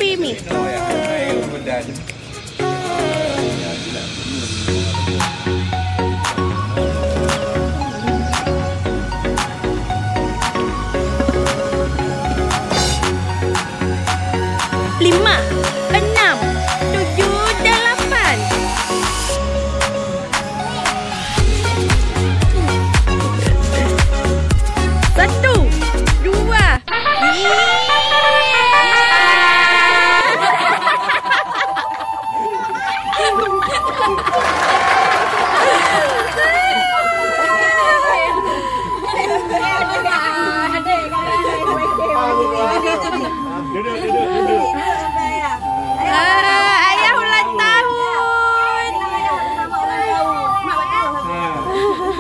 creamy. Lima, enam, tujuh, delapan. Satu, dua. Duduk. Ayah ulang tahun.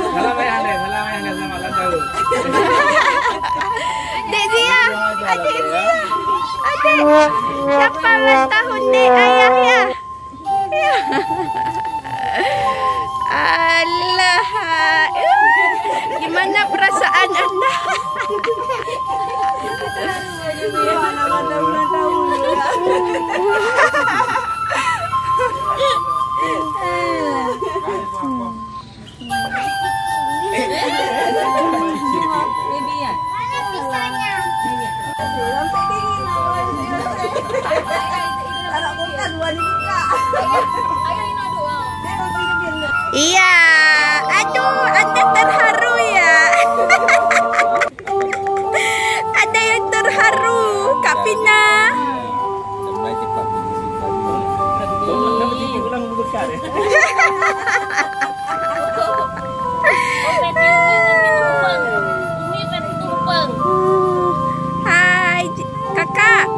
Selamat ulang tahun. Dek Zia, adik Zia. Adik, siapa ulang tahun dek ayah ya? Ya. Alah, gimana perasaan anda? Iya, aduh, Anda terharu ya. Ada yang terharu, Kak Pina. Hai, kakak.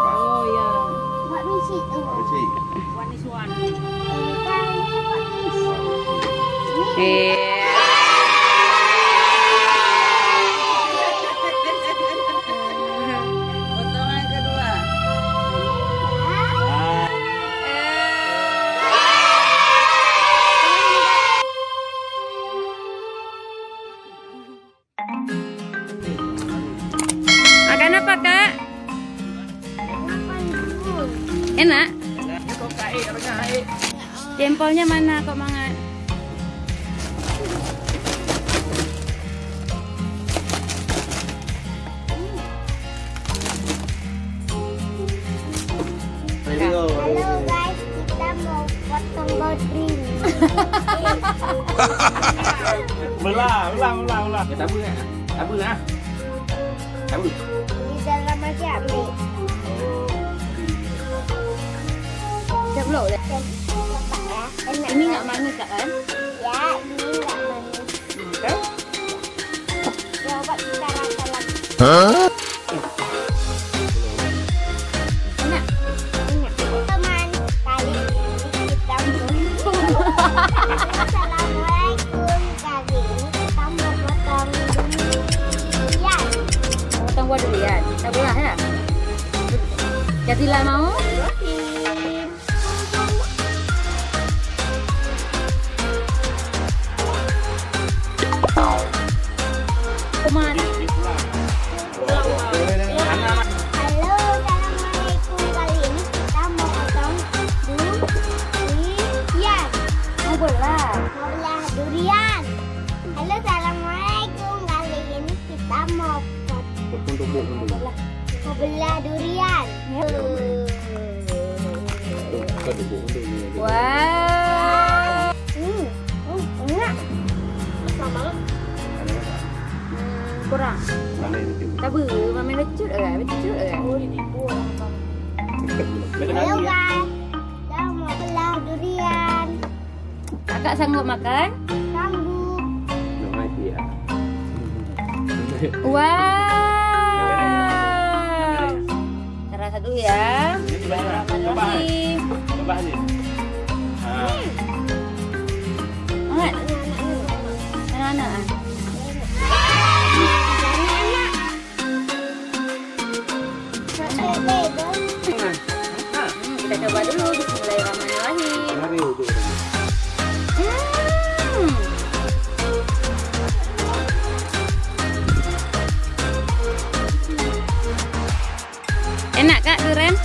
Oh ya. What is it? One is one. Potongan kedua. Makan apa, Kak? Enak? Jempolnya mana kok mangan? Halo guys, kita mau potong godring. Ulang. Tabu ya? Tabu. Di dalam aja ambil. Siap belum? Coba ya. Enak Ini nggak manis kan? ya, ini nggak manis. Coba kita rasa lagi. Enak. Enak. Teman, kali ini kita Assalamualaikum. Kali ini kita mau potong durian. Potong buah durian. Tak boleh ya? Jadilah mau? Kumat. Halo, assalamualaikum. Kali ini kita mau potong durian. Mau belah. Mau belah durian. Halo, assalamualaikum. Kali ini kita mau belah durian. Wow. Enak. Sama Kurang. Tabu, mami lecut kan? Lecut kan? Halo guys, kita mau belah durian. Kakak sanggup makan? Sanggup. Wow. Rasa dulu ya. Bismillahirrahmanirrahim. Coba aja. Hangat. Anak-anak. Kita coba dulu. Bismillahirrahmanirrahim. Mari udah. Enak Kak durian?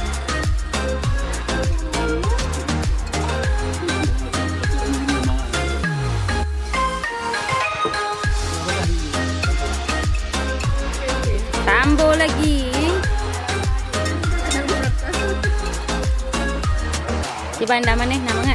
Tambah lagi. Di bandar mana namanya?